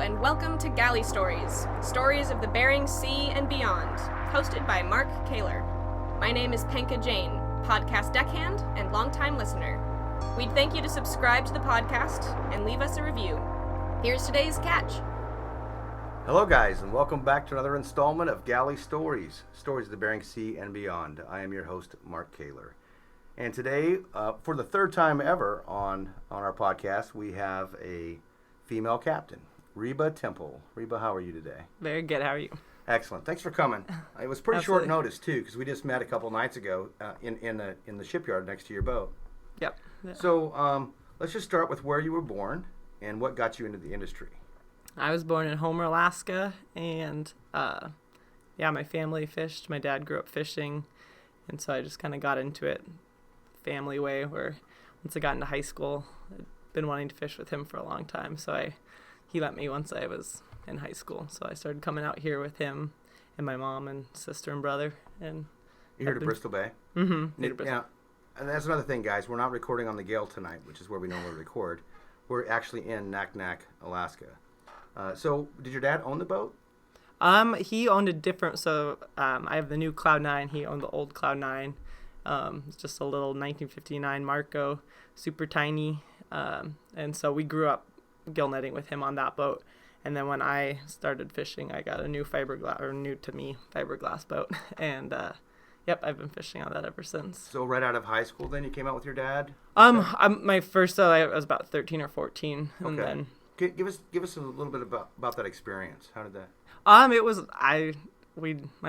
and welcome to Galley Stories, stories of the Bering Sea and beyond, hosted by Mark Kaler. My name is Penka Jane, podcast deckhand and longtime listener. We'd thank you to subscribe to the podcast and leave us a review. Here's today's catch. Hello guys, and welcome back to another installment of Galley Stories, stories of the Bering Sea and beyond. I am your host, Mark Kaler. And today, for the third time ever on our podcast, we have a female captain, Reba Temple. Reba, how are you today? Very good. How are you? Excellent. Thanks for coming. It was pretty Absolutely. short notice, too, because we just met a couple nights ago in the shipyard next to your boat. Yep. Yeah. So let's just start with where you were born and what got you into the industry. I was born in Homer, Alaska, and my family fished. My dad grew up fishing, and so I just kind of got into it family way, where once I got into high school, I'd been wanting to fish with him for a long time, so he let me once I was in high school. So I started coming out here with him and my mom and sister and brother. And You're here to Bristol Bay? Mm-hmm. Yeah. And that's another thing, guys. We're not recording on the Gale tonight, which is where we normally record. We're actually in Naknek, Alaska. So did your dad own the boat? He owned a different, I have the new Cloud 9. He owned the old Cloud 9. It's just a little 1959 Marco, super tiny. And so we grew up gill netting with him on that boat. And then when I started fishing, I got a new new to me fiberglass boat. And, I've been fishing on that ever since. So right out of high school then you came out with your dad? My first, I was about 13 or 14. And okay. then Give us a little bit about that experience. How did that? My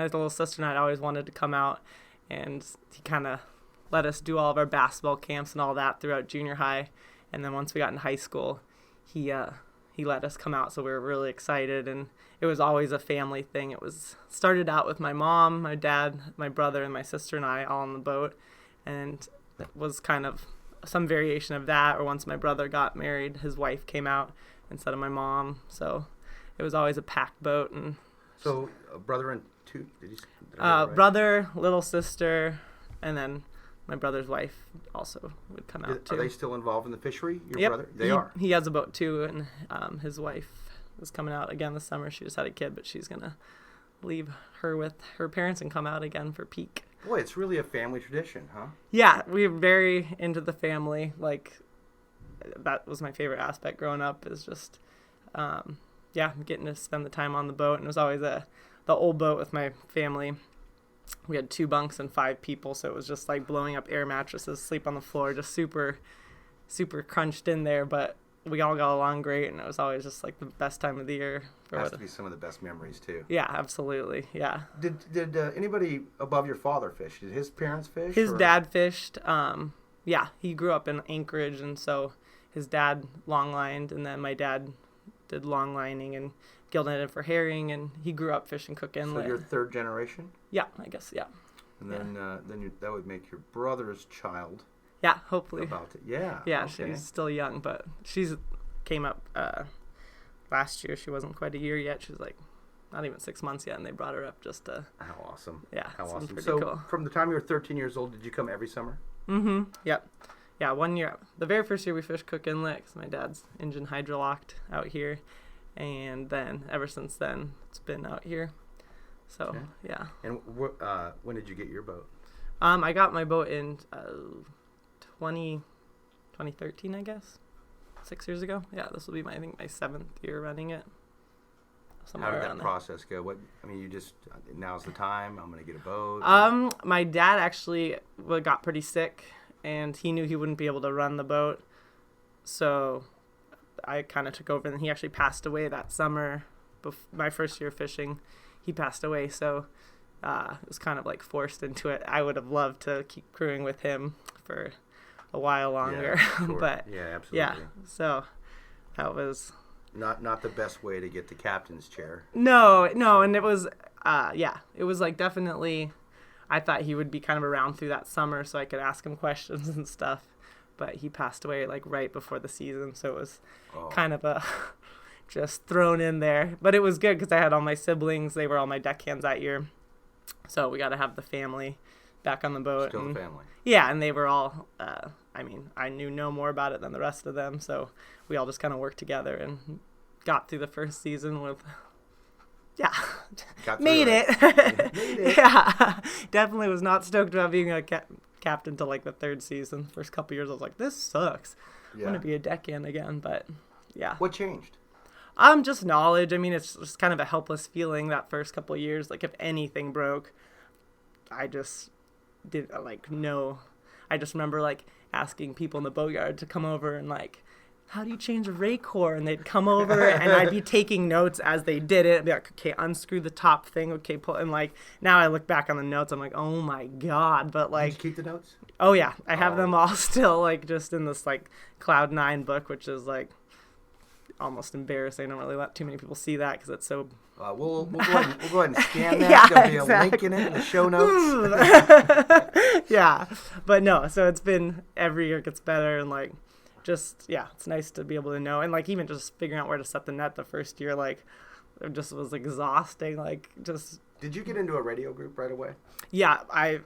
little sister and I always wanted to come out, and he kind of let us do all of our basketball camps and all that throughout junior high. And then once we got in high school, he let us come out, so we were really excited. And it was always a family thing. It started out with my mom, my dad, my brother, and my sister and I all on the boat, and it was kind of some variation of that. Or once my brother got married, his wife came out instead of my mom, so it was always a packed boat. And so a brother and two? Did I get that right? Brother, little sister, and then my brother's wife also would come out too. Are they still involved in the fishery? Your Yep. brother? They are. He has a boat too, and his wife is coming out again this summer. She just had a kid, but she's gonna leave her with her parents and come out again for peak. Boy, it's really a family tradition, huh? Yeah, we're very into the family. Like, that was my favorite aspect growing up, is just getting to spend the time on the boat. And it was always the old boat with my family. We had 2 bunks and 5 people, so it was just like blowing up air mattresses, sleep on the floor, just super, super crunched in there. But we all got along great, and it was always just like the best time of the year. Has to be some of the best memories too. Yeah, absolutely. Yeah. Did anybody above your father fish? Did his parents fish? His dad fished. He grew up in Anchorage, and so his dad longlined, and then my dad did longlining and gill netted for herring, and he grew up fishing Cook Inlet. So you're third generation? Yeah, I guess, yeah. And then that would make your brother's child. Yeah, hopefully. About it. Yeah. Yeah, okay. she's still young, but she's came up last year. She wasn't quite a year yet. She was like not even 6 months yet, and they brought her up just to... How awesome. Yeah, how awesome. Pretty so cool. From the time you were 13 years old, did you come every summer? Mm-hmm. Yep. Yeah, 1 year. The very first year we fished Cook Inlet, because my dad's engine hydrolocked out here. And then ever since then, it's been out here. So, okay. Yeah. And when did you get your boat? I got my boat in 2013, I guess. 6 years ago. Yeah, this will be my 7th year running it. How did that process go? You just, now's the time, I'm going to get a boat? My dad actually got pretty sick, and he knew he wouldn't be able to run the boat. So I kind of took over, and he actually passed away that summer. My first year fishing, he passed away, so it was kind of like forced into it. I would have loved to keep crewing with him for a while longer. Yeah, sure. But yeah, absolutely. Yeah, so that was not the best way to get the captain's chair. No, and it was it was like definitely, I thought he would be kind of around through that summer so I could ask him questions and stuff. But he passed away like right before the season, so it was kind of a just thrown in there. But it was good because I had all my siblings. They were all my deckhands that year. So we got to have the family back on the boat. Still the family. Yeah, and they were all, I knew no more about it than the rest of them. So we all just kind of worked together and got through the first season with, yeah, Got through made it. it. Made it. Yeah, definitely was not stoked about being a captain till like the third season. First couple years, I was like, this sucks. Yeah. I'm gonna be a deckhand again, but yeah. What changed? Just knowledge. I mean, it's just kind of a helpless feeling that first couple of years. Like if anything broke, I just did like no. I just remember like asking people in the boatyard to come over and like, how do you change a ray core? And they'd come over and I'd be taking notes as they did it. I'd be like, okay, unscrew the top thing. Okay, pull. And like now I look back on the notes, I'm like, oh my God. But like, Did you keep the notes? oh yeah, I have them all still like just in this like Cloud 9 book, which is like almost embarrassing. I don't really let too many people see that because it's so. We'll go ahead and scan that. Yeah, There'll be exactly. a link in it in the show notes. Yeah, but no, so it's been every year it gets better and like just yeah, it's nice to be able to know and like even just figuring out where to set the net the first year like it just was exhausting like just. Did you get into a radio group right away? Yeah, I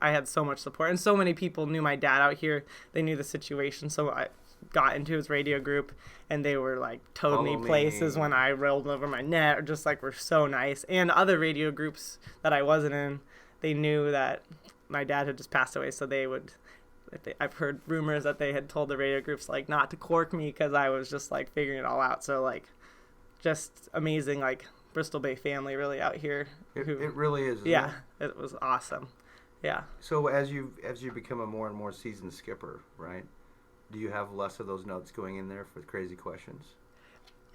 had so much support and so many people knew my dad out here. They knew the situation, so I got into his radio group and they were like towed me places when I rolled over my net or just like were so nice. And other radio groups that I wasn't in, they knew that my dad had just passed away, so they would I've heard rumors that they had told the radio groups like not to cork me because I was just like figuring it all out. So like just amazing like Bristol Bay family really out here. It really is. Yeah, it was awesome. Yeah. So as you become a more and more seasoned skipper, right? Do you have less of those notes going in there for crazy questions?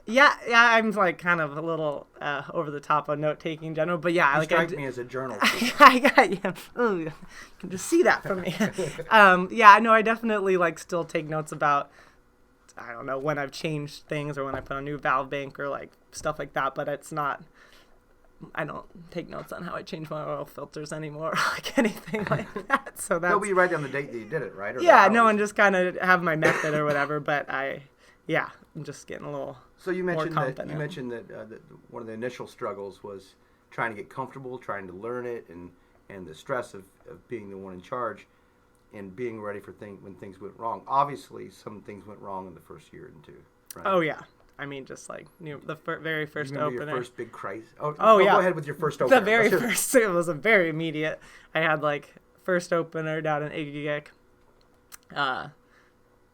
Yeah, I'm like kind of a little over the top on note taking in general, but yeah, You like strike me as a journalist. I got you. Ooh, you can just see that from me. Yeah, no, I definitely like still take notes about I don't know when I've changed things or when I put a new valve bank or like stuff like that, but it's not. I don't take notes on how I change my oil filters anymore, or like anything like that. So that's. No, but you write down the date that you did it, right? Or yeah, no, and just kind of have my method or whatever. But I'm just getting a little. So you mentioned more that confident. that one of the initial struggles was trying to get comfortable, trying to learn it, and the stress of being the one in charge, and being ready for when things went wrong. Obviously, some things went wrong in the first year and two. Right? Oh yeah. I mean, just like the very first you remember opener. your first big crisis? Oh yeah. Go ahead with your first opener. The very first. It was a very immediate. I had like first opener down in Igigik.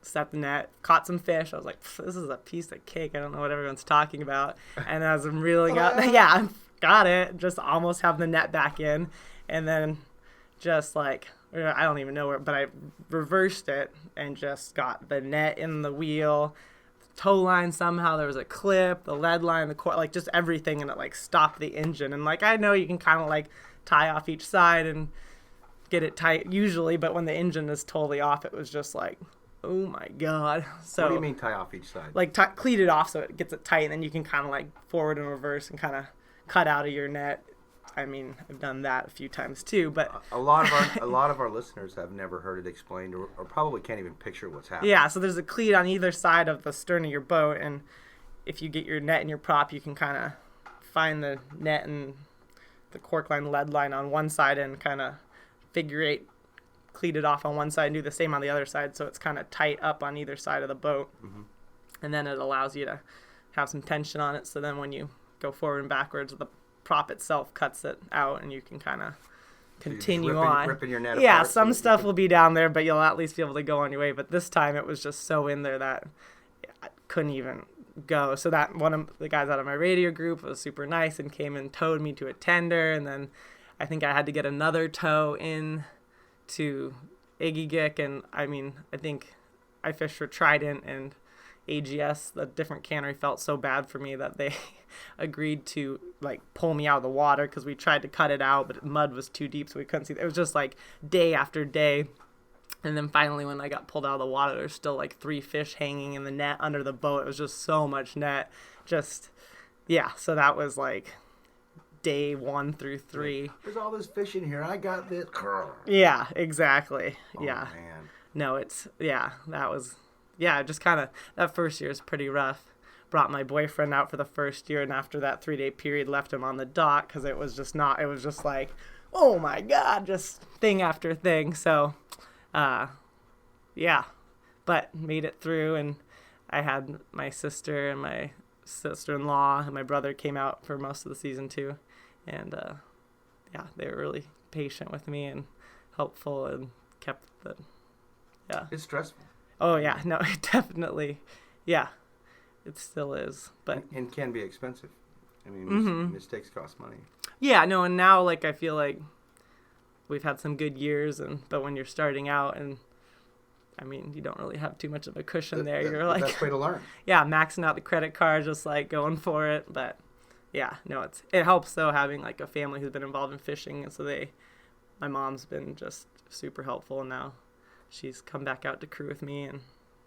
Set the net, caught some fish. I was like, this is a piece of cake. I don't know what everyone's talking about. And as I'm reeling out, yeah, got it. Just almost have the net back in, and then just like I don't even know where, but I reversed it and just got the net in the wheel. Tow line somehow there was a clip, the lead line, the cord, like just everything, and it like stopped the engine. And like I know you can kind of like tie off each side and get it tight usually, but when the engine is totally off, it was just like, oh my God. So what do you mean tie off each side? Like cleat it off so it gets it tight, and then you can kind of like forward and reverse and kind of cut out of your net. I mean, I've done that a few times too, but a lot of our listeners have never heard it explained, or probably can't even picture what's happening. Yeah, so there's a cleat on either side of the stern of your boat, and if you get your net and your prop, you can kind of find the net and the cork line, lead line on one side, and kind of figure eight, cleat it off on one side, and do the same on the other side, so it's kind of tight up on either side of the boat, and then it allows you to have some tension on it. So then when you go forward and backwards, the prop itself cuts it out, and you can kind of continue on. Ripping your net yeah, apart some so stuff will be down there, but you'll at least be able to go on your way. But this time it was just so in there that I couldn't even go. So that one of the guys out of my radio group was super nice and came and towed me to a tender, and then I think I had to get another tow in to Igigik, and I mean, I think I fished for Trident and AGS, the different cannery, felt so bad for me that they agreed to like pull me out of the water because we tried to cut it out, but mud was too deep, so we couldn't see. It was just like day after day. And then finally, when I got pulled out of the water, there's still like 3 fish hanging in the net under the boat. It was just so much net. Just, yeah. So that was like day 1 through 3. There's all this fish in here. I got this. Yeah, exactly. Oh, yeah. Man. No, that was, just kind of, that first year is pretty rough. Brought my boyfriend out for the first year, and after that 3-day period, left him on the dock because it was just like, oh my God, just thing after thing. So, but made it through, and I had my sister and my sister-in-law and my brother came out for most of the season too. And yeah, they were really patient with me and helpful and kept the, yeah. It's stressful. Oh yeah, no, it definitely, yeah, it still is. But and can be expensive. I mean, mistakes cost money. yeah, no, and now like I feel like we've had some good years, but when you're starting out, and I mean, you don't really have too much of a cushion there. You're like, the best way to learn. Yeah, maxing out the credit card, just like going for it. But yeah, no, it helps though having like a family who's been involved in fishing, and so my mom's been just super helpful, and now she's come back out to crew with me. And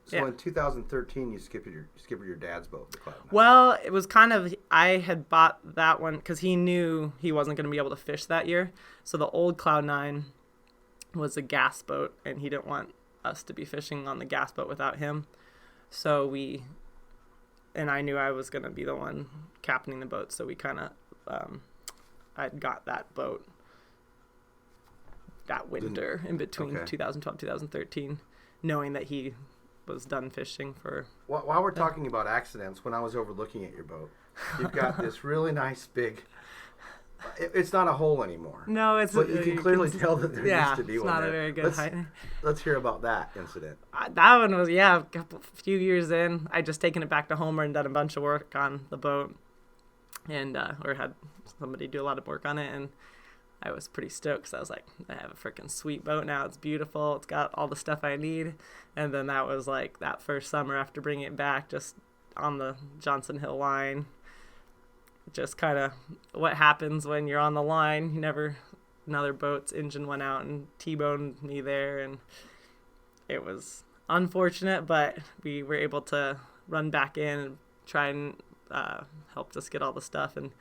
so in 2013, you skippered your dad's boat, the Cloud 9. Well, it was kind of, I had bought that one because he knew he wasn't going to be able to fish that year. So the old Cloud 9 was a gas boat, and he didn't want us to be fishing on the gas boat without him. So I knew I was going to be the one captaining the boat. So we kind of, I'd got that boat that winter in between 2012, 2013, knowing that he was done fishing for... While we're talking about accidents, when I was over looking at your boat, you've got this really nice big... It's not a hole anymore. No, it's... But you can clearly tell that there used to be one it's not there. a very good height. Let's hear about that incident. That one was, a few years in. I'd just taken it back to Homer and done a bunch of work on the boat. And, or had somebody do a lot of work on it, and I was pretty stoked because I was like, I have a freaking sweet boat now. It's beautiful. It's got all the stuff I need. And then that was like that first summer after bringing it back, just on the Johnson Hill line. Just kind of what happens when you're on the line. Another boat's engine went out and T-boned me there. And it was unfortunate, but we were able to run back in and try and help us get all the stuff. And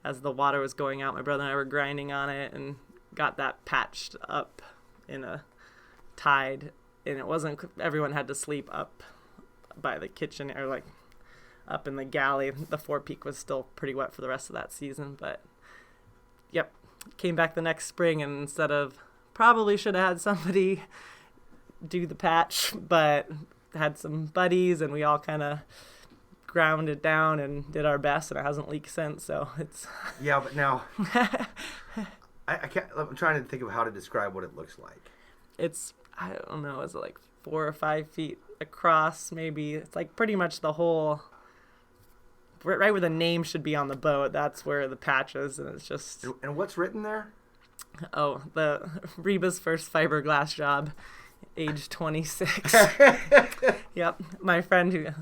as the water was going out, my brother and I were grinding on it and got that patched up in a tide. And it wasn't, everyone had to sleep up by the kitchen or like up in the galley. The forepeak was still pretty wet for the rest of that season. But yep, came back the next spring, and instead of, probably should have had somebody do the patch, but had some buddies and we all kind of ground it down and did our best, and it hasn't leaked since. So it's yeah, but now I can't. I'm trying to think of how to describe what it looks like. It's, I don't know, is it like 4 or 5 feet across? Maybe it's like pretty much the whole, right where the name should be on the boat. That's where the patch is, and it's just. And what's written there? Oh, the Reba's first fiberglass job, age 26. Yep, my friend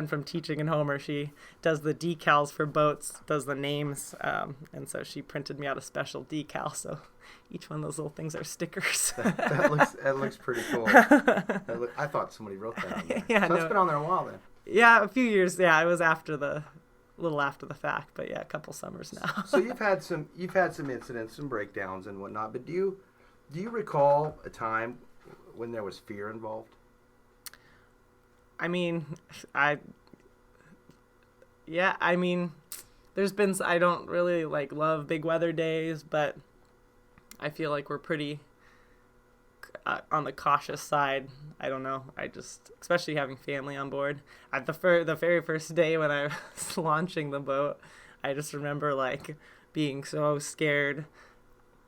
from teaching in Homer, she does the decals for boats, does the names, and so she printed me out a special decal, so each one of those little things are stickers. that looks pretty cool. I thought somebody wrote that on there. Yeah, so it's been on there a while then. Yeah, a few years. Yeah, it was a little after the fact, but yeah, a couple summers now. So you've had some incidents, some breakdowns and whatnot, but do you recall a time when there was fear involved? I mean, there's been, I don't really love big weather days, but I feel like we're pretty on the cautious side. I don't know. Especially having family on board. At the very first day when I was launching the boat, I just remember being so scared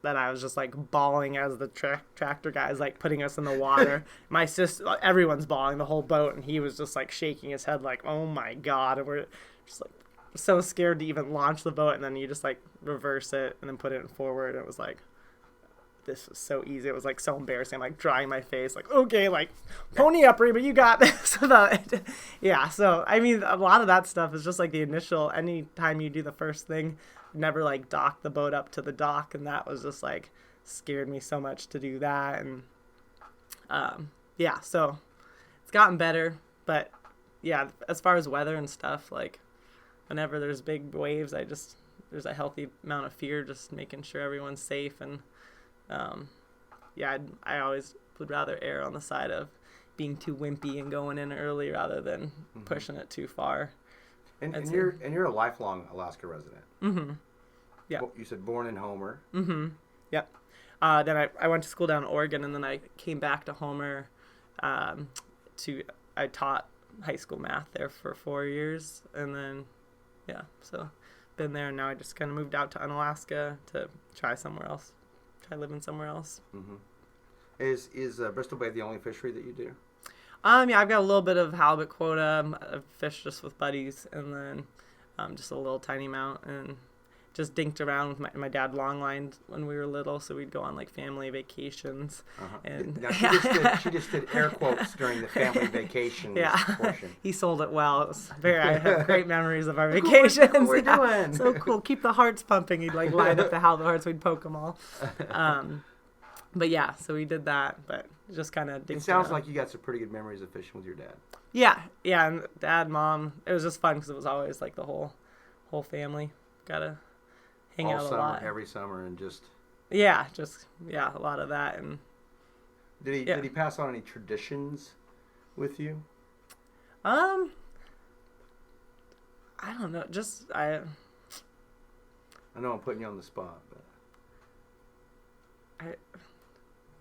that I was just bawling as the tractor guys putting us in the water. My sister, everyone's bawling, the whole boat, and he was just shaking his head oh my God. And we're just so scared to even launch the boat, and then you just reverse it and then put it forward. And it was this was so easy. It was so embarrassing. I'm drying my face, okay, pony up, Reba, you got this. Yeah, so I mean, a lot of that stuff is just the initial, anytime you do the first thing, never dock the boat up to the dock, and that was just scared me so much to do that. And yeah, so it's gotten better, but yeah, as far as weather and stuff, whenever there's big waves, there's a healthy amount of fear, just making sure everyone's safe. And yeah, I always would rather err on the side of being too wimpy and going in early rather than pushing it too far. And you're a lifelong Alaska resident. Mm-hmm. Yeah. You said born in Homer. Mm-hmm. Yep. Then I went to school down in Oregon, and then I came back to Homer. I taught high school math there for 4 years, and then so been there, and now I just kind of moved out to Unalaska to try living somewhere else. Mm-hmm. Is Bristol Bay the only fishery that you do? Yeah, I've got a little bit of halibut quota. I've fished just with buddies, and then just a little tiny amount, and just dinked around with my dad longlined when we were little, so we'd go on like family vacations. And now, she just did air quotes during the family vacation portion. He sold it well. It was I have great memories of our vacations. What we're doing. So cool. Keep the hearts pumping. He'd like line up the halibut hearts. We'd poke them all. But yeah, so we did that, but just kind of dinked around. It sounds like you got some pretty good memories of fishing with your dad. Yeah, and dad, mom. It was just fun because it was always like the whole family. Gotta hang out a lot every summer, and just a lot of that. And did he pass on any traditions with you? I don't know. I know I'm putting you on the spot, but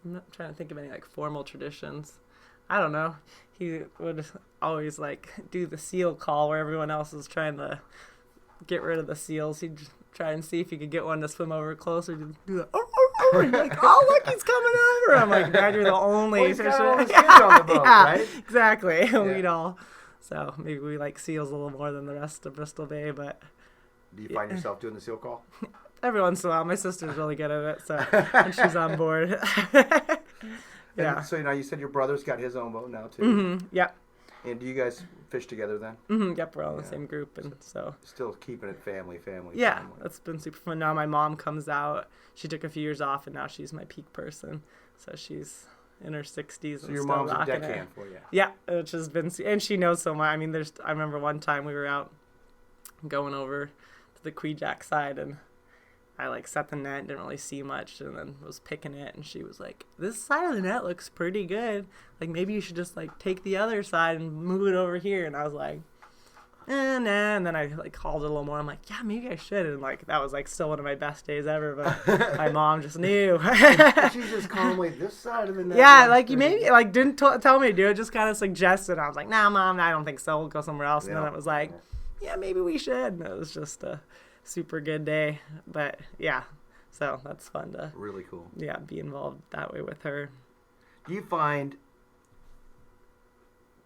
I'm not trying to think of any like formal traditions. I don't know. He would always like do the seal call where everyone else is trying to get rid of the seals. He'd try and see if he could get one to swim over closer. Do that. And like, oh look, he's coming over. I'm like, Dad, you're the only fisher. On the boat, right? Exactly. Yeah. We'd all. So maybe we like seals a little more than the rest of Bristol Bay, but. Do you find yourself doing the seal call? Every once in a while. My sister's really good at it, so and she's on board. Yeah. And so now you said your brother's got his own boat now too. Mm-hmm. Yep. And do you guys fish together then? Mm-hmm. Yep. We're all in the same group, and so. Still keeping it family. Yeah, family. that's been super fun. Now my mom comes out. She took a few years off, and now she's my peak person. So she's in her 60s. So and your still mom's a rocking deckhand it. for you. Yeah, which has been, and she knows so much. I mean, I remember one time we were out going over to the Queejack side, and I like set the net, didn't really see much, and then was picking it, and she was like, "This side of the net looks pretty good. Like maybe you should just like take the other side and move it over here." And I was like, nah. And then I like called it a little more. I'm like, yeah, maybe I should. And like that was like still one of my best days ever. But my mom just knew. She just calmly this side of the net. Yeah, like you maybe like didn't tell me to do it. Just kind of suggested. I was like, nah, Mom, I don't think so. We'll go somewhere else. And then it was like, yeah, maybe we should. And it was just a super good day. But yeah, so that's fun to really cool. Yeah, be involved that way with her. Do you find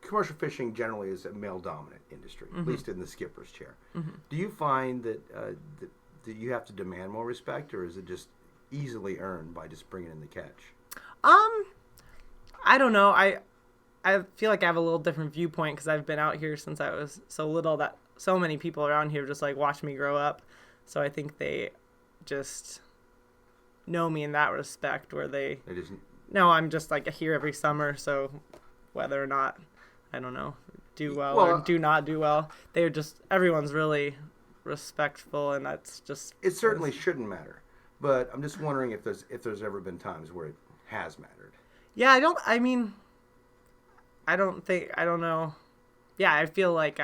commercial fishing generally is a male-dominant industry, at least in the skipper's chair? Mm-hmm. Do you find that that you have to demand more respect, or is it just easily earned by just bringing in the catch? I don't know. I feel like I have a little different viewpoint because I've been out here since I was so little that so many people around here just like watch me grow up. So I think they just know me in that respect where they just... No, I'm just like here every summer, so whether or not, I don't know, do well or do not do well, they're just, everyone's really respectful, and that's just... It certainly shouldn't matter, but I'm just wondering if there's ever been times where it has mattered. Yeah, I don't know. Yeah, I feel like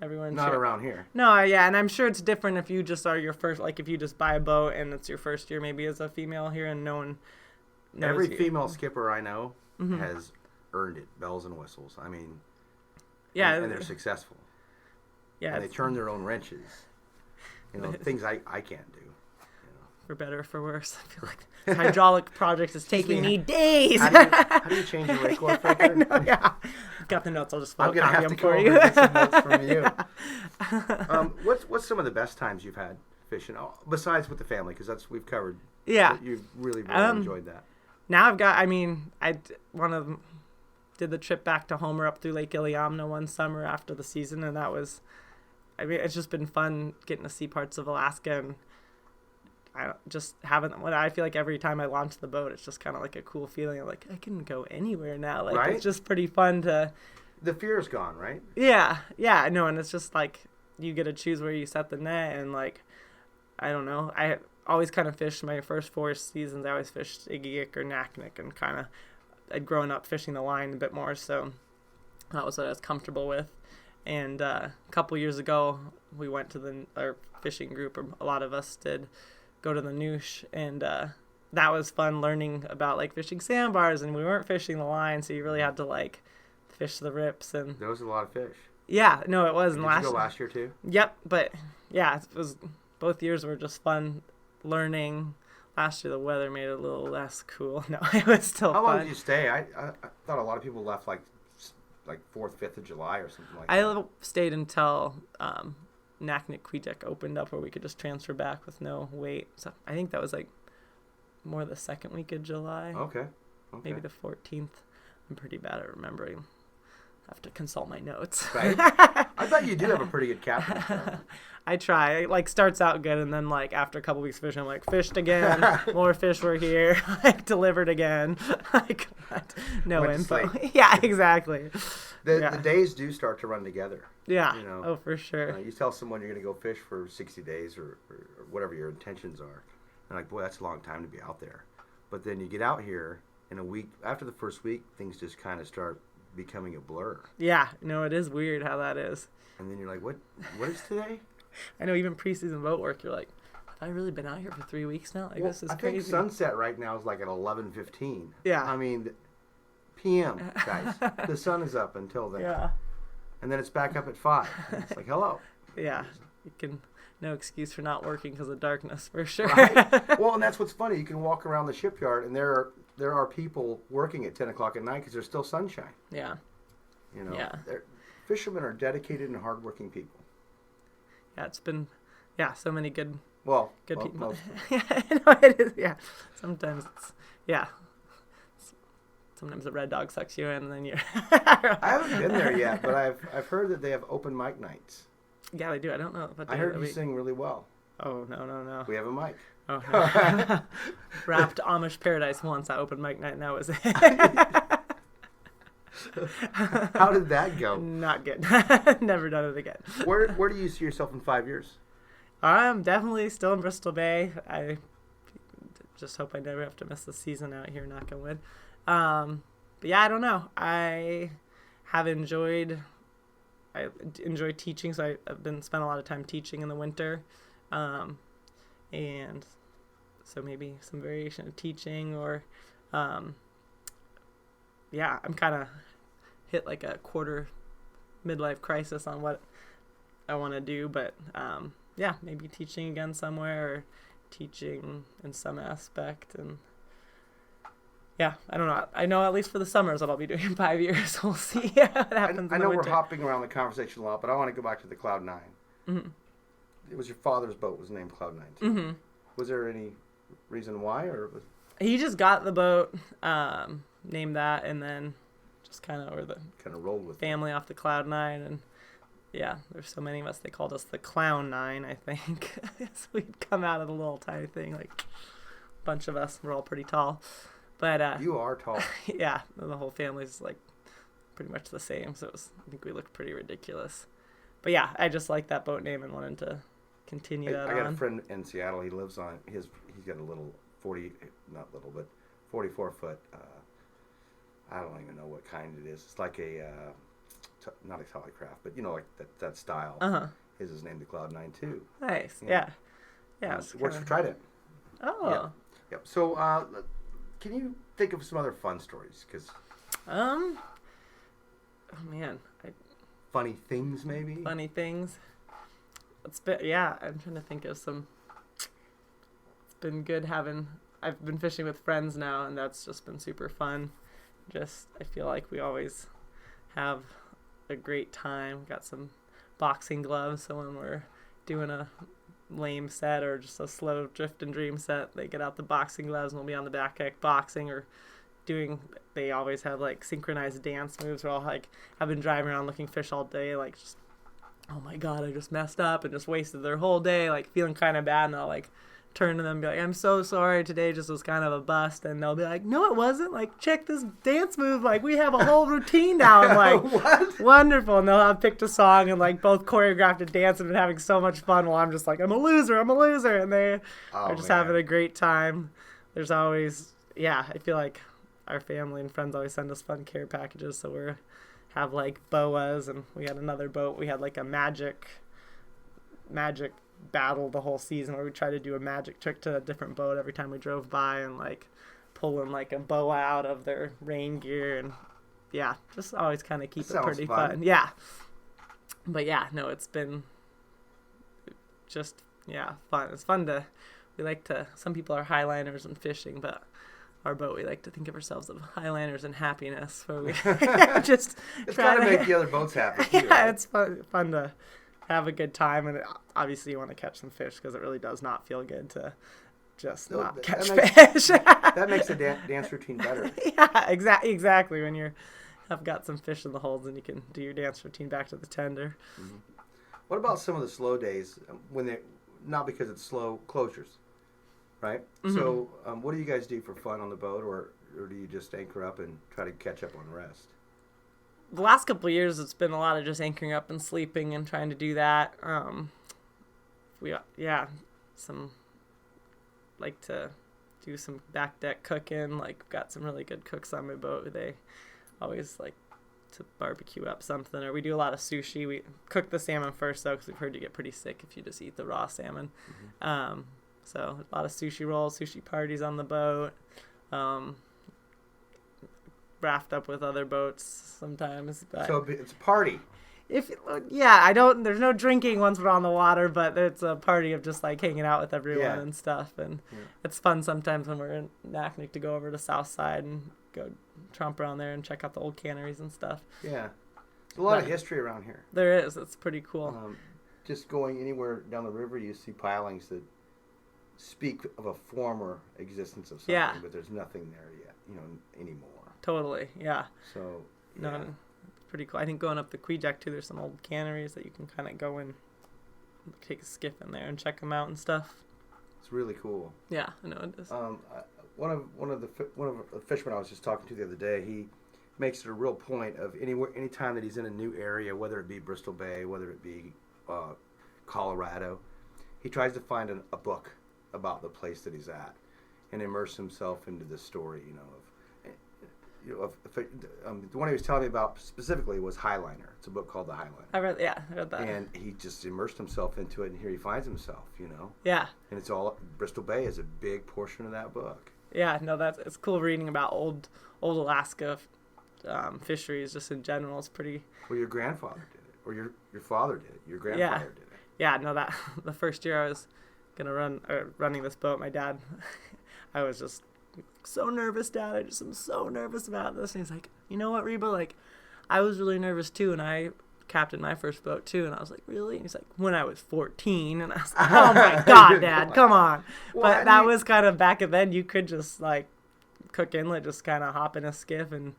everyone's... Not around here. No, yeah, and I'm sure it's different if you just are your first, like if you just buy a boat and it's your first year maybe as a female here and no one knows Every you. female skipper I know has earned it, bells and whistles. I mean, yeah, and they're successful. Yeah, and they turn their own wrenches. You know, things I can't do. For better or for worse, I feel like the hydraulic project is taking me days. How do you change your rake oil filter? No, yeah, I've got the notes. I'll just photocopy them for you. I'm gonna have to come over and get some notes from you. What's some of the best times you've had fishing besides with the family? Because we've covered. Yeah, you really enjoyed that. Now I've got. I mean, did the trip back to Homer up through Lake Iliamna one summer after the season, and that was. I mean, it's just been fun getting to see parts of Alaska, and I just haven't. I feel like every time I launch the boat, it's just kind of like a cool feeling. Like I can go anywhere now. Like right? It's just pretty fun to. The fear's gone, right? Yeah, no, and it's just like you get to choose where you set the net, and like I don't know. I always kind of fished my first 4 seasons. I always fished Igigik or Naknek, and kind of I'd grown up fishing the line a bit more, so that was what I was comfortable with. And a couple years ago, we went to our fishing group, or a lot of us did, go to the Noosh, and that was fun learning about like fishing sandbars, and we weren't fishing the line, so you really had to like fish the rips. And There was a lot of fish. yeah, no, it was. Did And you go last year too? Yep, but yeah, it was, both years were just fun learning. Last year the weather made it a little less cool. No, it was still How fun. long did you stay? I thought a lot of people left like 4th, 5th of July or something like that. I stayed until Naknek opened up, where we could just transfer back with no wait. So I think that was like more the second week of July. Okay. Maybe the 14th. I'm pretty bad at remembering. I have to consult my notes. Right. I thought you do have a pretty good captain. So. I try. It like starts out good, and then like after a couple weeks fishing, I'm like, fished again. More fish were here. Like delivered again. Like no Went to info. sleep. Yeah, exactly. The days do start to run together. Yeah. You know, Oh, for sure. you tell someone you're going to go fish for 60 days or whatever your intentions are. They're like, boy, that's a long time to be out there. But then you get out here in a week. After the first week, things just kind of start becoming a blur. Yeah. No, it is weird how that is. And then you're like, what is today? I know even preseason boat work, you're like, have I really been out here for 3 weeks now? Like, Well, this is I crazy. think sunset right now is like at 11:15. Yeah. I mean, PM, guys. The sun is up until then. Yeah. And then it's back up at 5. And it's like, hello. Yeah. You can, no excuse for not working because of darkness, for sure. Right? Well, and that's what's funny. You can walk around the shipyard, and there are people working at 10 o'clock at night because there's still sunshine. Yeah. You know, Yeah. Fishermen are dedicated and hardworking people. Yeah, it's been, so many good Well, people. most. Yeah, no, it is. Yeah, sometimes it's sometimes the red dog sucks you in, and then you're. I haven't been there yet, but I've heard that they have open mic nights. Yeah, they do. I don't know. But I heard you sing really well. Oh no. We have a mic. Oh no. Rapped Amish Paradise once at open mic night, and that was it. How did that go? Not good. Never done it again. Where do you see yourself in 5 years? I'm definitely still in Bristol Bay. I just hope I never have to miss the season out here, knock on wood. But yeah, I don't know. I enjoy teaching, so I've spent a lot of time teaching in the winter. And so maybe some variation of teaching, or I'm kind of hit like a quarter midlife crisis on what I want to do, but maybe teaching again somewhere, or teaching in some aspect. And I don't know. I know at least for the summers what I'll be doing in 5 years. We'll see what happens. I know we're hopping around the conversation a lot, but I want to go back to the Cloud 9. Mm-hmm. It was your father's boat was named Cloud 9 too. Mm-hmm. Was there any reason why, or was He just got the boat, named that, and then just kind of rolled with family off the Cloud 9, and there's so many of us. They called us the Clown 9, I think. So we'd come out of the little tiny thing, like a bunch of us. We're all pretty tall, but You are tall. yeah, the whole family's like pretty much the same. So I think we looked pretty ridiculous. But yeah, I just like that boat name and wanted to continue that I got on. a friend in Seattle. He lives on he's got a little 44 foot. I don't even know what kind it is. It's like a not a choreographed, but like that style. His is named the Cloud 9 too. Nice. Yeah. It works for Trident. Oh. Yep. So can you think of some other fun stories? Oh man. Funny things, maybe. Funny things. I'm trying to think of some. It's been good I've been fishing with friends now, and that's just been super fun. I feel like we always have a great time. Got some boxing gloves, so when we're doing a lame set or just a slow drift and dream set, they get out the boxing gloves and we'll be on the back deck boxing, or they always have like synchronized dance moves. We're all like, I've been driving around looking fish all day, like just, oh my God, I just messed up and just wasted their whole day, like feeling kind of bad. And I'll like turn to them and be like, I'm so sorry, today just was kind of a bust. And they'll be like, no, it wasn't. Like, check this dance move. Like, we have a whole routine now. I'm like, What? Wonderful. And they'll have picked a song and like both choreographed a dance and been having so much fun, while I'm just like, I'm a loser. And they are just having a great time. There's always, I feel like our family and friends always send us fun care packages. So we have like boas, and we had another boat. We had like a magic battle the whole season, where we try to do a magic trick to a different boat every time we drove by, and like pulling like a boa out of their rain gear, and yeah, just always kind of keep it Sounds pretty fun. fun. Yeah. But yeah, no, it's been just, yeah, fun. It's fun we like to, some people are highliners and fishing, but our boat, we like to think of ourselves as highliners and happiness, where we just It's try got to make the other boats happy too, yeah, right? it's fun to have a good time, and obviously you want to catch some fish because it really does not feel good to just No, not that catch makes- fish. That makes the dance routine better. Yeah, exactly. When have got some fish in the holds and you can do your dance routine back to the tender. Mm-hmm. What about some of the slow days when they, not because it's slow closures, right? Mm-hmm. So what do you guys do for fun on the boat, or do you just anchor up and try to catch up on rest? The last couple of years, it's been a lot of just anchoring up and sleeping and trying to do that. Some like to do some back deck cooking. Like, got some really good cooks on my boat. They always like to barbecue up something, or we do a lot of sushi. We cook the salmon first though, because we've heard you get pretty sick if you just eat the raw salmon. Mm-hmm. So a lot of sushi rolls, sushi parties on the boat. Raft up with other boats sometimes. But So it's a party. there's no drinking once we're on the water, but it's a party of just like hanging out with everyone and stuff. And it's fun sometimes when we're in Naknek to go over to South Side and go tromp around there and check out the old canneries and stuff. Yeah. There's a lot of history around here. There is. It's pretty cool. Just going anywhere down the river, you see pilings that speak of a former existence of something, but there's nothing there yet, anymore. Totally, yeah. So, No, it's pretty cool. I think going up the Queejack too, there's some old canneries that you can kind of go and take a skiff in there and check them out and stuff. It's really cool. Yeah, I know it is. One of the fishermen I was just talking to the other day, he makes it a real point of any time that he's in a new area, whether it be Bristol Bay, whether it be Colorado, he tries to find a book about the place that he's at and immerse himself into the story. The one he was telling me about specifically was Highliner. It's a book called The Highliner. I read that. And he just immersed himself into it, and here he finds himself, Yeah. And it's all, Bristol Bay is a big portion of that book. Yeah, no, it's cool reading about old Alaska fisheries just in general. It's pretty. Well, your grandfather did it, or your father did it. Your grandfather did it. Yeah, no, that the first year I was running this boat, my dad, I was just so nervous, Dad. I'm so nervous about this. And he's like, you know what, Reba? Like, I was really nervous too, and I captained my first boat too. And I was like, really? And he's like, when I was 14. And I was like, oh my God, Dad, come on. But that was kind of back then. You could just like cook inlet, just kind of hop in a skiff and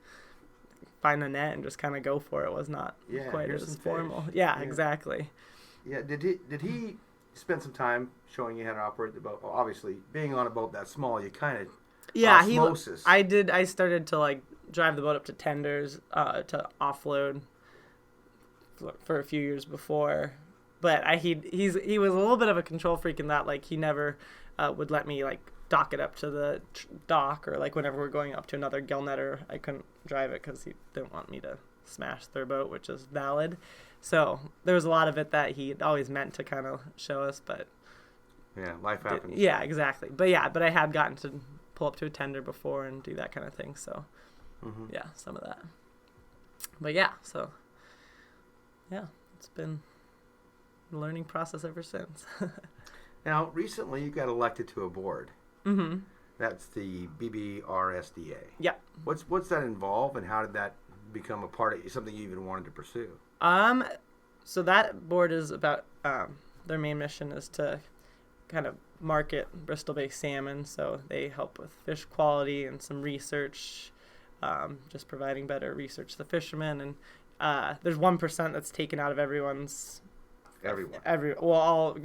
find a net and just kind of go for it. It was not quite as formal. Yeah, exactly. Yeah. Did he spend some time showing you how to operate the boat? Well, obviously, being on a boat that small, you kind of osmosis. I did. I started to like drive the boat up to tenders to offload for a few years before, but he was a little bit of a control freak in that like he never would let me like dock it up to the dock, or like whenever we're going up to another gill netter, I couldn't drive it because he didn't want me to smash their boat, which is valid. So there was a lot of it that he always meant to kind of show us, but life happens. Yeah, exactly. But I had gotten to pull up to a tender before and do that kind of thing. So some of that. But it's been a learning process ever since. Now, recently you got elected to a board. Mm-hmm. That's the BBRSDA. Yeah. What's that involve, and how did that become a part of something you even wanted to pursue? So that board is about their main mission is to kind of market Bristol-based salmon. So they help with fish quality and some research, just providing better research to the fishermen. And there's 1% that's taken out of everyone's. All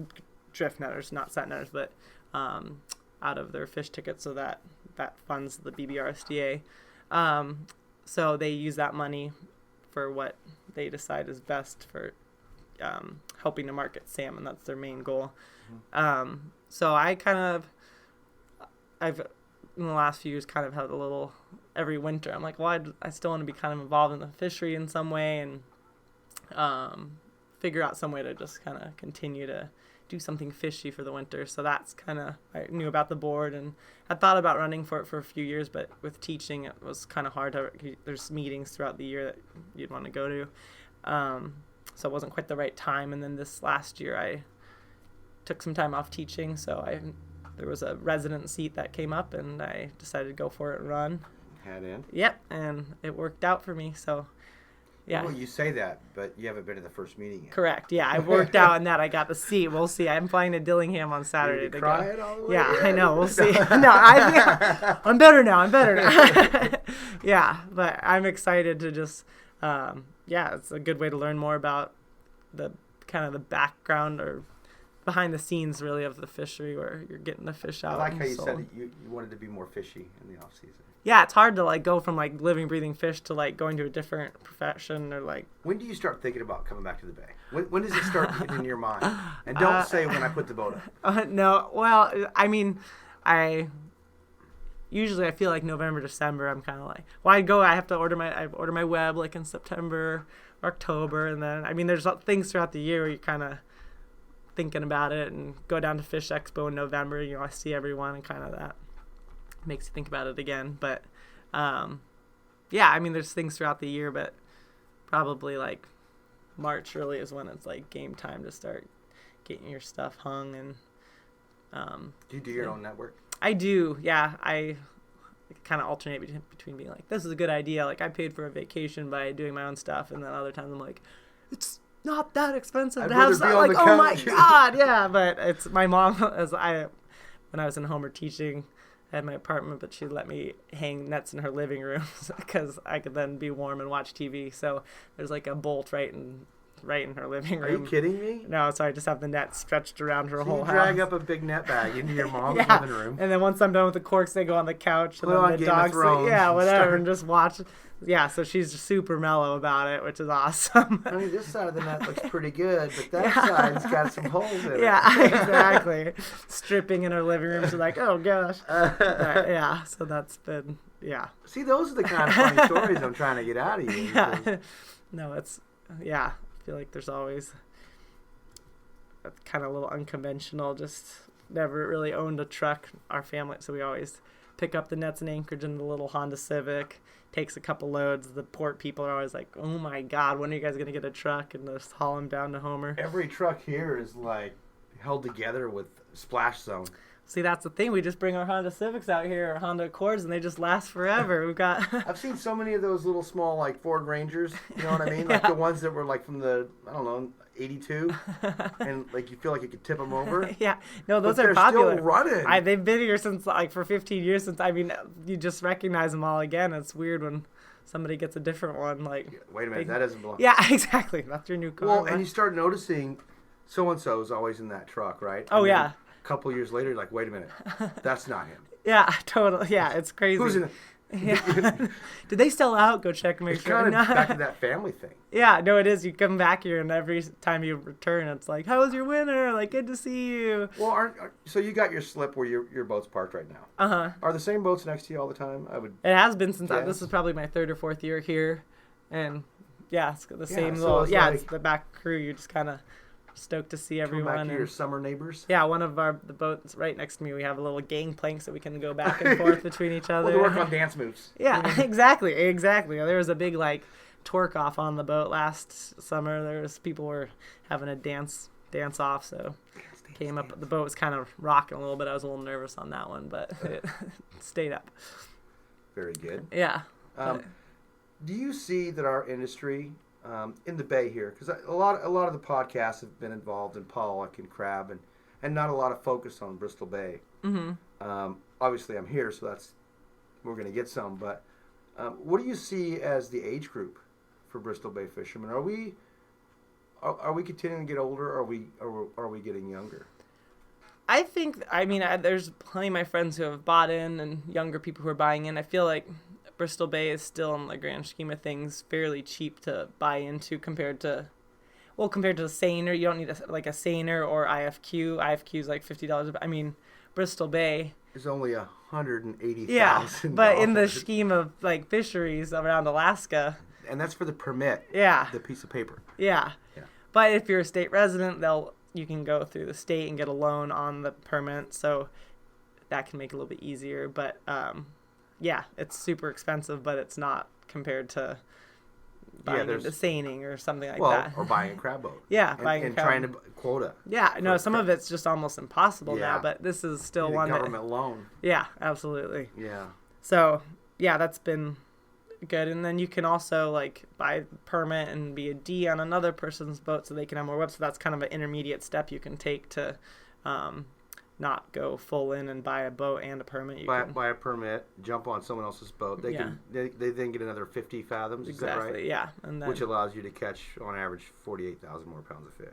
drift netters, not set netters, but out of their fish tickets, so that funds the BBRSDA. So they use that money for what they decide is best for helping to market salmon. That's their main goal. Mm-hmm. So I've in the last few years kind of had a little every winter. I'm like, well, I still want to be kind of involved in the fishery in some way and figure out some way to just kind of continue to do something fishy for the winter. So that's kind of, I knew about the board and I thought about running for it for a few years, but with teaching it was kind of hard. There's meetings throughout the year that you'd want to go to. So it wasn't quite the right time. And then this last year I took some time off teaching. So there was a resident seat that came up and I decided to go for it and run. Had in? Yep. And it worked out for me. So yeah. Well, you say that, but you haven't been to the first meeting yet. Correct. Yeah, I worked out in that. I got the seat. We'll see. I'm flying to Dillingham on Saturday. Did you cry it all the way? Yeah, I know. We'll see. No, I'm better now. Yeah, but I'm excited to just, it's a good way to learn more about the kind of the background or behind the scenes, really, of the fishery where you're getting the fish out. I like how you said that you wanted to be more fishy in the off season. Yeah, it's hard to like go from like living, breathing fish to like going to a different profession or like. When do you start thinking about coming back to the bay? When does it start getting in your mind? And don't say when I put the boat up. No, well, I mean, I feel like November, December. I'm kind of like, well, I have to order my web like in September, or October, and then I mean, there's things throughout the year where you kind of thinking about it and go down to Fish Expo in November. You know, I see everyone and kind of that makes you think about it again. But I mean, there's things throughout the year, but probably like March really is when it's like game time to start getting your stuff hung. And do you do your own network? I do. Yeah, I kind of alternate between being like, this is a good idea, like I paid for a vacation by doing my own stuff, and then other times I'm like, it's not that expensive to have stuff. Like, oh my god, yeah. But it's my mom, when I was in Homer teaching, I had my apartment, but she let me hang nets in her living room because I could then be warm and watch TV. So there's like a bolt right in her living room. Are you kidding me? No, so I just have the net stretched around her whole house. Drag up a big net bag into your mom's living room. And then once I'm done with the corks, they go on the couch. And then the dogs, whatever, and just watch. Yeah, so she's super mellow about it, which is awesome. I mean, this side of the net looks pretty good, but that side's got some holes in it. Yeah, exactly. Stripping in her living room, she's like, oh gosh. Yeah, so that's been, yeah. See, those are the kind of funny stories I'm trying to get out of you. Yeah. No, it's, yeah. I feel like there's always a kind of a little unconventional, just never really owned a truck, our family, so we always pick up the nets and anchorage in the little Honda Civic, takes a couple loads. The port people are always like, oh my god, when are you guys going to get a truck? And just haul them down to Homer. Every truck here is like held together with splash zone. See, that's the thing. We just bring our Honda Civics out here, or Honda Accords, and they just last forever. We've got. I've seen so many of those little small like Ford Rangers. You know what I mean? Like the ones that were like from the 82, and like you feel like you could tip them over. Yeah, no, those are popular. Still running. They've been here since like for 15 years. Since you just recognize them all again. It's weird when somebody gets a different one. Like, wait a minute, that doesn't belong. Yeah, exactly. That's your new car. Well, and you start noticing, so and so is always in that truck, right? Oh yeah. A couple years later, you're like, wait a minute, that's not him. Yeah, totally. Yeah, it's crazy. Who's in it? Yeah. Did they sell out? Go check and make sure. It's kind of back to that family thing. Yeah, no, it is. You come back here, and every time you return, it's like, how was your winter? Like, good to see you. Well, so you got your slip where your boat's parked right now. Uh-huh. Are the same boats next to you all the time? It has been since this is probably my 3rd or 4th year here, and yeah, it's the same so little. It's the back crew. You just kind of stoked to see everyone. Come back to your summer neighbors. Yeah, one of the boats right next to me. We have a little gangplank so we can go back and forth between each other. We'll work on dance moves. Yeah, exactly. There was a big like torque off on the boat last summer. People were having a dance off, so came up. The boat was kind of rocking a little bit. I was a little nervous on that one, but it stayed up. Very good. Yeah. Do you see that our industry in the Bay here, because a lot of the podcasts have been involved in pollock and crab, and not a lot of focus on Bristol Bay. Mm-hmm. Obviously, I'm here, so we're going to get some. But what do you see as the age group for Bristol Bay fishermen? Are we continuing to get older, or are we getting younger? I think, there's plenty of my friends who have bought in and younger people who are buying in. I feel like Bristol Bay is still, in the grand scheme of things, fairly cheap to buy into compared to the seiner. You don't need a seiner or IFQ. IFQ is like $50. Bristol Bay is only $180,000. Yeah, but in the scheme of like fisheries around Alaska. And that's for the permit. Yeah. The piece of paper. Yeah. But if you're a state resident, you can go through the state and get a loan on the permit, so that can make it a little bit easier. But yeah, it's super expensive, but it's not compared to buying into seining or something like that. Or buying a crab boat. Yeah, and trying to quota. Yeah, no, some of it's just almost impossible now, but this is still one government loan. Yeah, absolutely. Yeah. So yeah, that's been good. And then you can also like buy a permit and be a D on another person's boat so they can have more webs. So that's kind of an intermediate step you can take to not go full in and buy a boat and a permit. Buy a permit, jump on someone else's boat. They then get another 50 fathoms. Exactly. Is that right? Yeah. And then, which allows you to catch on average 48,000 more pounds of fish.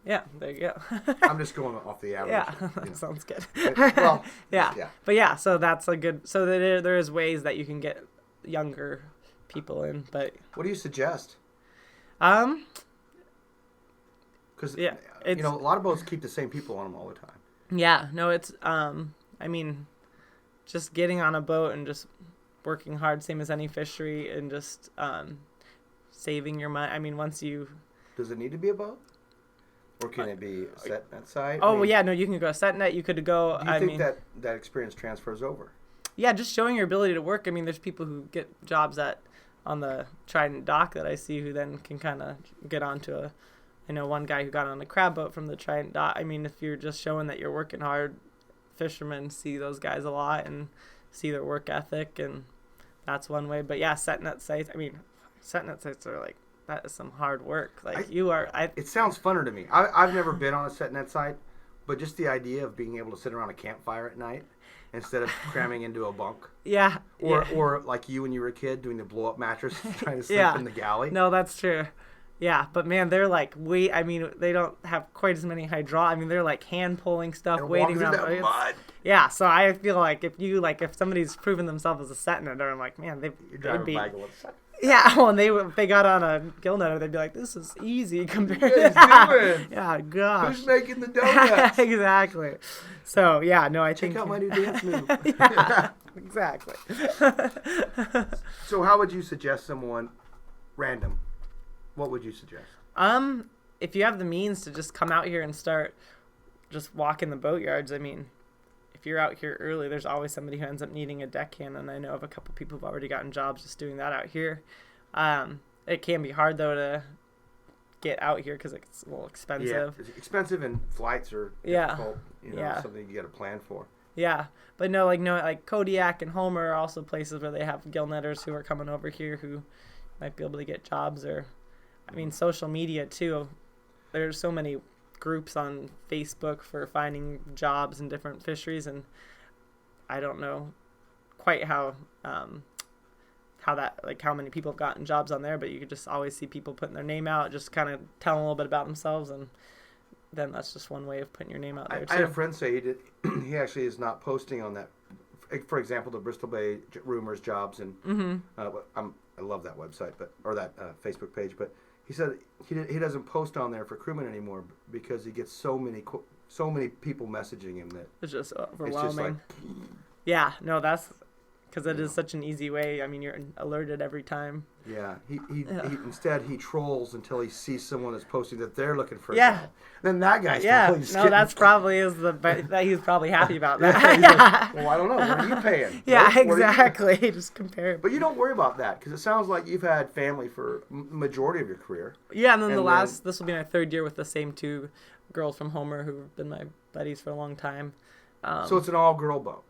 Yeah, there you go. I'm just going off the average. Yeah, that sounds good. Well, yeah. But yeah, so that's a good. So there is ways that you can get younger people in. But what do you suggest? Because a lot of boats keep the same people on them all the time. Yeah, no, it's I mean, just getting on a boat and just working hard, same as any fishery, and just saving your money. I mean, once you. Does it need to be a boat? Or can it be a set net site? Oh, yeah, no, you can go set net. You could go. Do you think that experience transfers over? Yeah, just showing your ability to work. I mean, there's people who get jobs on the Trident dock that I see who then can kind of get onto I know one guy who got on a crab boat from the Trident dock. I mean, if you're just showing that you're working hard, fishermen see those guys a lot and see their work ethic, and that's one way. But yeah, set net sites. I mean, set net sites are like, that is some hard work. Like it sounds funner to me. I've never been on a set net site, but just the idea of being able to sit around a campfire at night instead of cramming into a bunk. Yeah. Or like you when you were a kid doing the blow up mattress trying to sleep in the galley. No, that's true. Yeah, but man, they're like they don't have quite as many I mean, they're like hand pulling stuff, wading around. That mud. Yeah, so I feel like if somebody's proven themselves as a set netter, I'm like, man, they'd be. Yeah, well, and if they got on a gill netter, they'd be like, this is easy compared to that. Yeah, gosh. Who's making the donuts? Exactly. So, yeah, no, I think... Check out my new dance move. Yeah, exactly. So how would you suggest someone random? What would you suggest? If you have the means to just come out here and start just walking the boatyards, I mean... If you're out here early, there's always somebody who ends up needing a deckhand, and I know of a couple people who've already gotten jobs just doing that out here. It can be hard, though, to get out here because it's a little expensive. Yeah, it's expensive, and flights are difficult. Something you got to plan for. Yeah, but like Kodiak and Homer are also places where they have gill netters who are coming over here who might be able to get jobs. Or, I mean, social media too. There's so many groups on Facebook for finding jobs in different fisheries, and I don't know quite how many people have gotten jobs on there, but you could just always see people putting their name out, just kind of telling a little bit about themselves, and then that's just one way of putting your name out there too. I had a friend say he actually is not posting on that, for example, the Bristol Bay rumors jobs, and I love that website, or that Facebook page, but he said he doesn't post on there for crewmen anymore because he gets so many people messaging him that it's just overwhelming. It's just like, yeah, no, that's because it is such an easy way. I mean, you're alerted every time. Yeah, he instead he trolls until he sees someone that's posting that they're looking for a job. Then that guy's that he's probably happy about that. Well, I don't know. What are you paying? Yeah, exactly. Just compare. But you don't worry about that because it sounds like you've had family for majority of your career. Yeah, and then this will be my third year with the same two girls from Homer who've been my buddies for a long time. So it's an all-girl boat.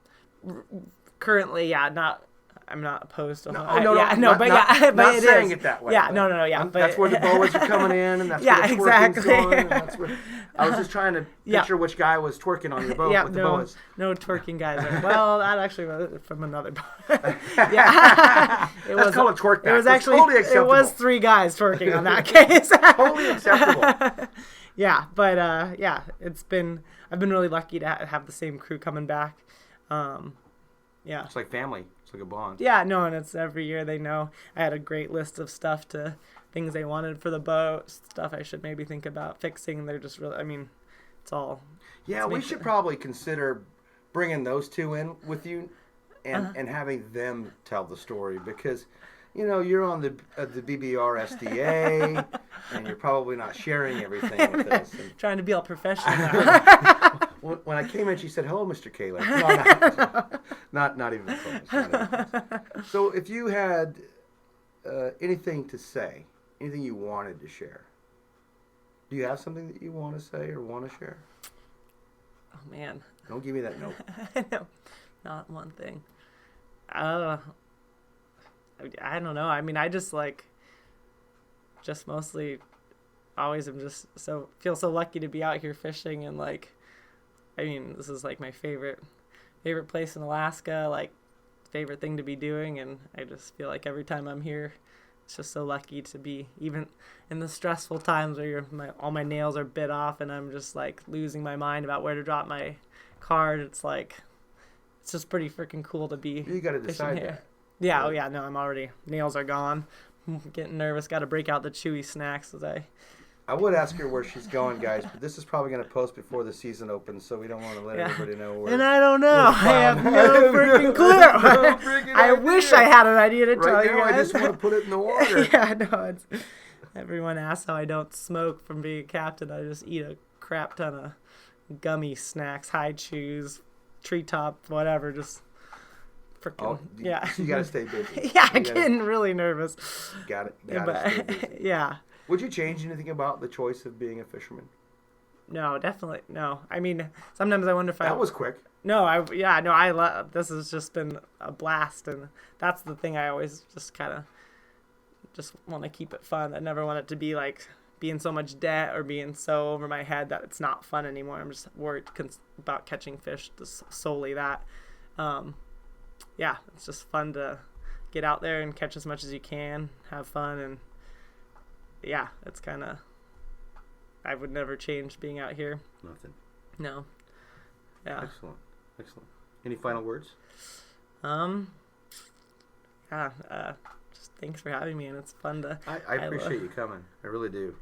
Currently, yeah, I'm not opposed to. Not saying it that way. Yeah, no, yeah. But that's where the boas are coming in, and that's where the twerking's going. And that's where, I was just trying to picture which guy was twerking on your boat with the boas. No twerking guys. Well, that actually was from another boat. Yeah, that's called a twerk back. It was actually totally acceptable. It was 3 guys twerking on that case. Totally acceptable. Yeah, but I've been really lucky to have the same crew coming back. Yeah. It's like family. It's like a bond. Yeah, no, and it's every year they know. I had a great list of things they wanted for the boat, stuff I should maybe think about fixing. They're just really, I mean, it's all. Yeah, we should probably consider bringing those two in with you and having them tell the story because, you're on the BBR SDA, and you're probably not sharing everything with us. And Trying to be all professional. when I came in, she said, "Hello, Mr. Kaler." No, not even close. So, if you had anything to say, anything you wanted to share, do you have something that you want to say or want to share? Oh man. Don't give me that note. No, not one thing. I don't know. I mean, I just mostly always am just feel so lucky to be out here fishing, and I mean, this is my favorite place in Alaska, favorite thing to be doing, and I just feel like every time I'm here, it's just so lucky to be, even in the stressful times where all my nails are bit off and I'm just losing my mind about where to drop my card. It's it's just pretty freaking cool to be. You got to decide here. that. Yeah, oh yeah, no, I'm already, nails are gone. I'm getting nervous, got to break out the chewy snacks as I would ask her where she's going, guys, but this is probably going to post before the season opens, so we don't want to let everybody know where. And I don't know. I have no freaking clue. I wish I had an idea to tell you guys. I just want to put it in the water. Yeah, no, everyone asks how I don't smoke from being a captain. I just eat a crap ton of gummy snacks, high chews, treetop, whatever, just freaking, yeah. You got to stay busy. Yeah, I'm getting really nervous. Got to stay busy. Yeah. Would you change anything about the choice of being a fisherman? No, definitely no. I mean, sometimes I wonder if That was quick. No, I love. This has just been a blast, and that's the thing. I always just kind of just want to keep it fun. I never want it to be being so much debt or being so over my head that it's not fun anymore. I'm just worried about catching fish, just solely that. Yeah, it's just fun to get out there and catch as much as you can, have fun, and yeah, it's kind of, I would never change being out here. Nothing. No. Yeah. Excellent. Any final words? Yeah, just thanks for having me, and it's fun to. I appreciate you coming. I really do.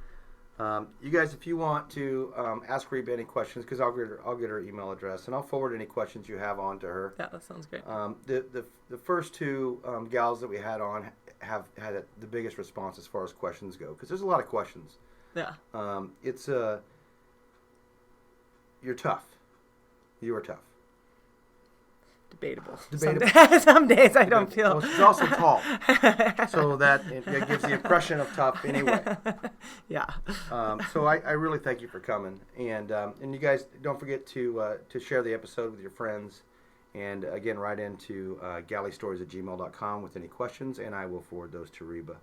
You guys, if you want to ask Reba any questions, because I'll get her email address, and I'll forward any questions you have on to her. Yeah, that sounds great. The first two gals that we had on have had the biggest response as far as questions go, because there's a lot of questions. Yeah. It's you're tough. You are tough. Debatable. Debatable. Some days I don't feel. Well, she's also tall, so that it gives the impression of tough anyway. Yeah. So I really thank you for coming, and you guys don't forget to share the episode with your friends, and again write into galleystories@gmail.com with any questions, and I will forward those to Reba.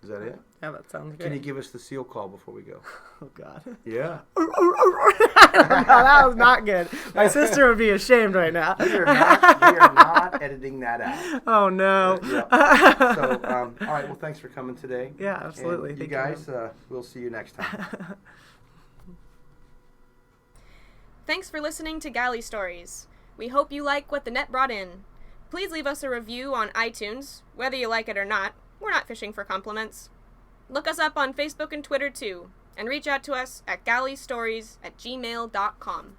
Is that it? Yeah, that sounds great. Can you give us the seal call before we go? Oh God. Yeah. I don't know, that was not good. My sister would be ashamed right now. We are not editing that out. Oh no. Yeah. So, all right. Well, thanks for coming today. Yeah, absolutely. And you guys, we'll see you next time. Thanks for listening to Galley Stories. We hope you like what the net brought in. Please leave us a review on iTunes. Whether you like it or not, we're not fishing for compliments. Look us up on Facebook and Twitter too, and reach out to us at galleystories@gmail.com.